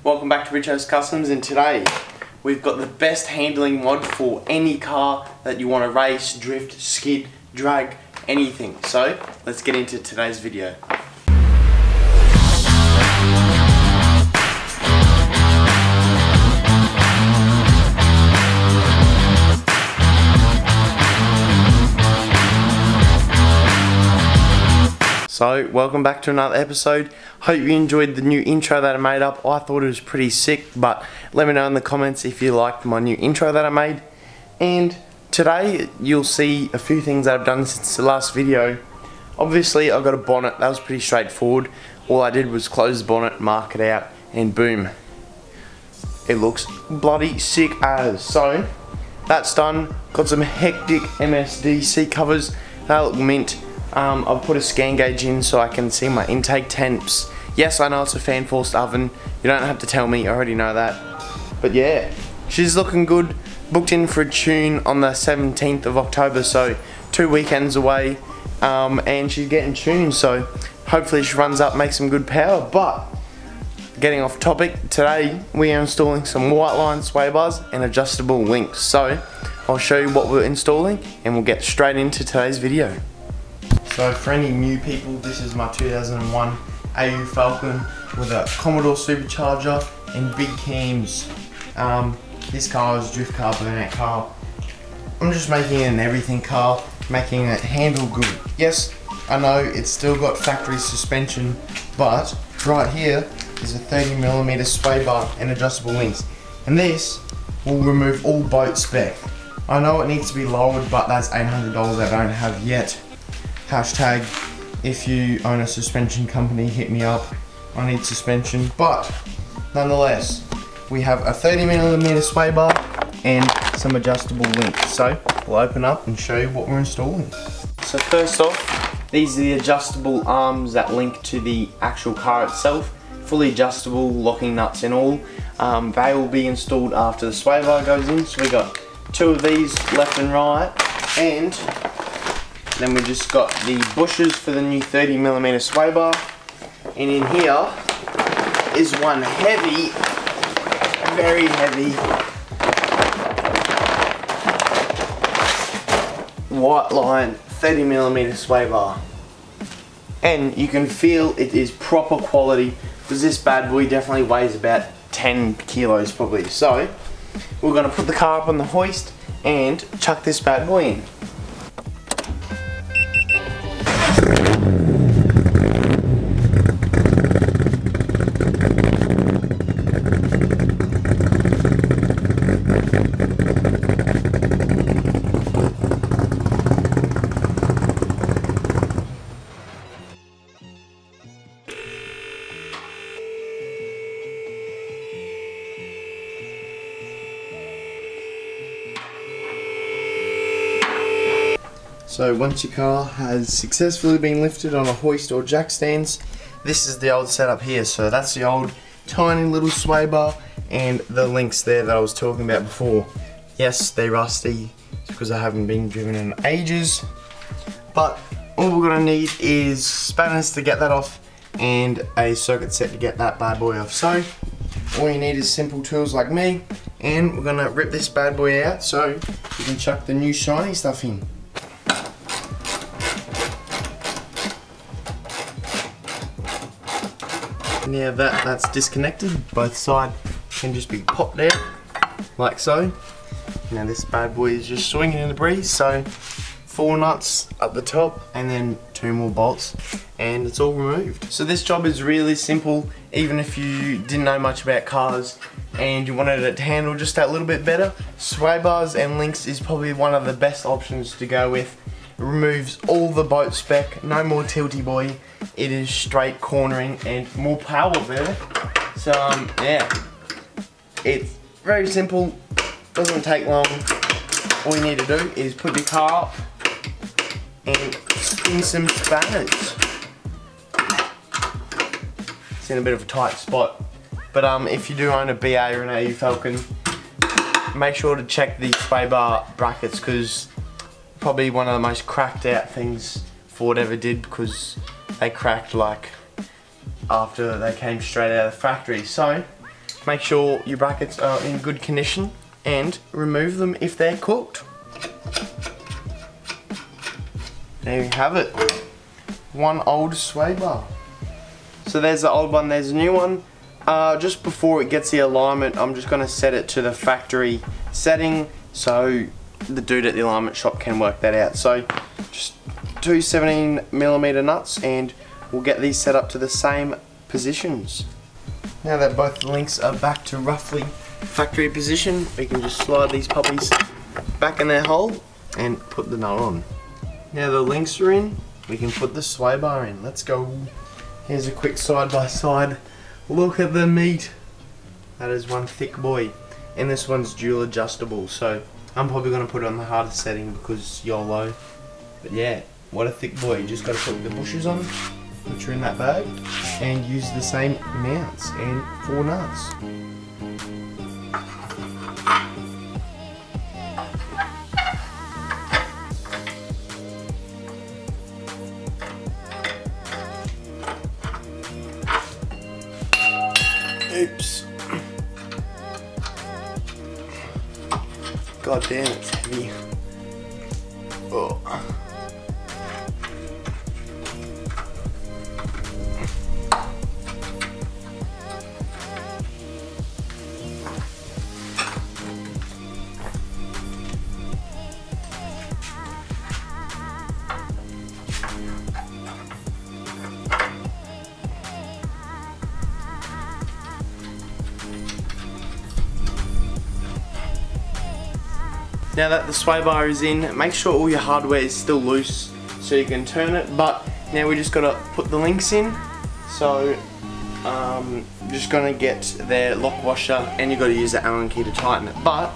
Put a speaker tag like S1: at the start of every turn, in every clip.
S1: Welcome back to Richo's Customs, and today we've got the best handling mod for any car that you want to race, drift, skid, drag, anything. So let's get into today's video. So, welcome back to another episode. Hope you enjoyed the new intro that I made up. I thought it was pretty sick, but let me know in the comments if you liked my new intro that I made. And today, you'll see a few things that I've done since the last video. Obviously, I got a bonnet. That was pretty straightforward. All I did was close the bonnet, mark it out, and boom. It looks bloody sick as. So, that's done. Got some hectic MSD seat covers. They look mint. I've put a scan gauge in so I can see my intake temps. Yes, I know it's a fan forced oven. You don't have to tell me, I already know that. But yeah, she's looking good. Booked in for a tune on the 17th of October, so 2 weekends away. And she's getting tuned, so hopefully she runs up, makes some good power. But getting off topic, today we are installing some white line sway bars and adjustable links. So I'll show you what we're installing and we'll get straight into today's video. So for any new people, this is my 2001 AU Falcon with a Commodore supercharger and big cams. This car is a drift car, burnout car. I'm just making it an everything car, making it handle good. Yes, I know it's still got factory suspension, but right here is a 30mm sway bar and adjustable links. And this will remove all boat spec. I know it needs to be lowered, but that's $800 I don't have yet. Hashtag, if you own a suspension company, hit me up. I need suspension. But nonetheless, we have a 30mm sway bar and some adjustable links. So we'll open up and show you what we're installing. So first off, these are the adjustable arms that link to the actual car itself. Fully adjustable, locking nuts and all. They will be installed after the sway bar goes in. So we got two of these left and right, and then we just got the bushes for the new 30mm sway bar, and in here is one heavy, very heavy white line 30mm sway bar, and you can feel it is proper quality because this bad boy definitely weighs about 10 kilos probably. So we're going to put the car up on the hoist and chuck this bad boy in. So once your car has successfully been lifted on a hoist or jack stands, this is the old setup here. So that's the old tiny little sway bar and the links there that I was talking about before. Yes, they're rusty because I haven't been driven in ages, but all we're gonna need is spanners to get that off and a circuit set to get that bad boy off. So all you need is simple tools like me, and we're gonna rip this bad boy out so you can chuck the new shiny stuff in. Now that's disconnected, both sides can just be popped out like so. Now this bad boy is just swinging in the breeze, so 4 nuts up the top and then 2 more bolts and it's all removed. So this job is really simple, even if you didn't know much about cars and you wanted it to handle just that little bit better. Sway bars and links is probably one of the best options to go with. It removes all the boat spec, no more tilty boy. It is straight cornering and more power there. So yeah, it's very simple, doesn't take long. All you need to do is put your car up and spin some spanners. It's in a bit of a tight spot, but if you do own a BA or an AU Falcon, make sure to check the sway bar brackets, because probably one of the most cracked out things Ford ever did, because they cracked like after they came straight out of the factory. So Make sure your brackets are in good condition and remove them if they're cooked. There you have it. One old sway bar. So there's the old one, there's a new one. Just before it gets the alignment, I'm just going to set it to the factory setting so the dude at the alignment shop can work that out. So just two 17mm nuts and we'll get these set up to the same positions. Now that both the links are back to roughly factory position, we can just slide these puppies back in their hole and put the nut on. Now the links are in, we can put the sway bar in. Let's go. Here's a quick side by side. Look at the meat. That is one thick boy. And this one's dual adjustable, so I'm probably going to put it on the hardest setting because YOLO. But yeah, what a thick boy. You just got to put the bushes on, which are in that bag, and use the same amounts and 4 nuts. Oops. God damn, it's heavy. Oh. Now that the sway bar is in, make sure all your hardware is still loose so you can turn it, but now we just gotta put the links in. So just gonna get their lock washer and you gotta use the Allen key to tighten it. But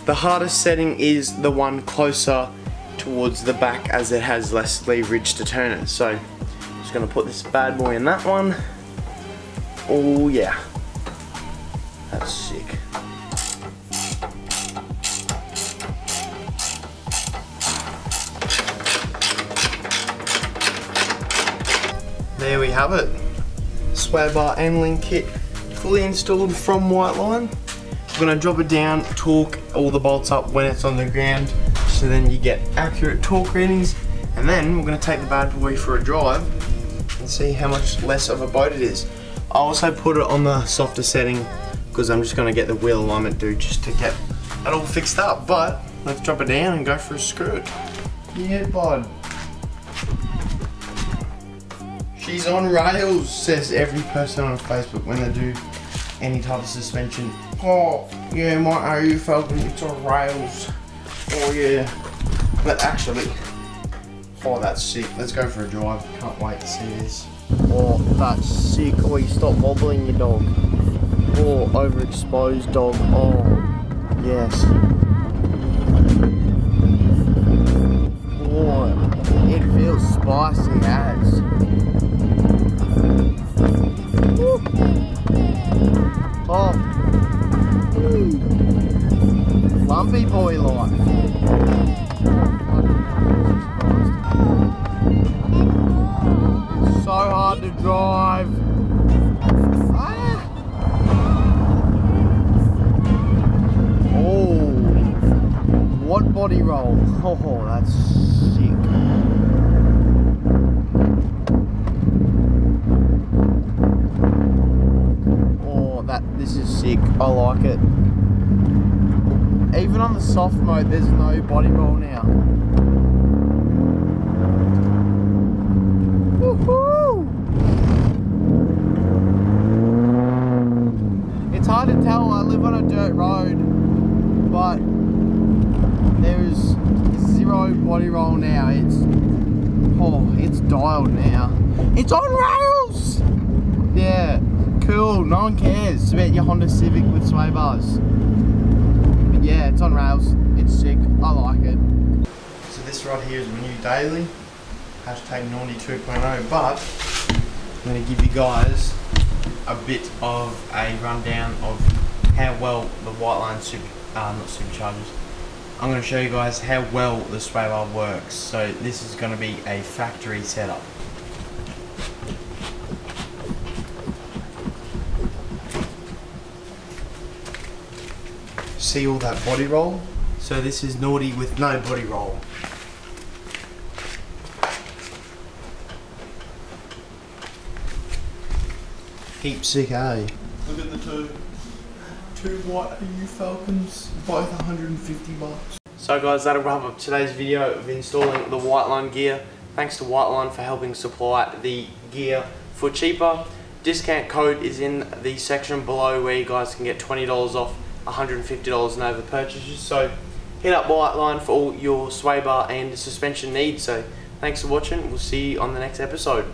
S1: the hardest setting is the one closer towards the back as it has less leverage to turn it. So just gonna put this bad boy in that one. Oh yeah, that's sick. There we have it. Sway bar and link kit fully installed from Whiteline. We're going to drop it down, torque all the bolts up when it's on the ground so then you get accurate torque readings, and then we're going to take the bad boy for a drive and see how much less of a boat it is. I also put it on the softer setting because I'm just going to get the wheel alignment dude just to get it all fixed up, but let's drop it down and go for a screw. Yeah, bud. She's on rails, says every person on Facebook when they do any type of suspension. Oh, yeah, my AU Falcon, it's on rails. Oh, yeah. But actually, oh, that's sick. Let's go for a drive. Can't wait to see this. Oh, that's sick. Oh, you stop wobbling your dog. Oh, overexposed dog. Oh, yes. Oh, it feels spicy as. Oh, lumpy boy life. It's so hard to drive. Ah. Oh, what body roll? Oh, that's sick. This is sick, I like it. Even on the soft mode, there's no body roll now. Woohoo! It's hard to tell, I live on a dirt road, but there is 0 body roll now. It's dialed now. It's on rails! Yeah. Cool, no one cares. It's about your Honda Civic with sway bars. But yeah, it's on rails. It's sick. I like it. So this right here is my new daily. Hashtag Naughty 2.0. But I'm going to give you guys a bit of a rundown of how well the Whiteline not superchargers. I'm going to show you guys how well the sway bar works. So this is going to be a factory setup. see all that body roll. So this is naughty with no body roll. Heap sick, eh? Look at the two white AU Falcons, both 150 bucks. So guys, that'll wrap up today's video of installing the Whiteline gear. Thanks to Whiteline for helping supply the gear for cheaper. Discount code is in the section below where you guys can get $20 off $150 and over purchases. So hit up Whiteline for all your sway bar and suspension needs. So thanks for watching. We'll see you on the next episode.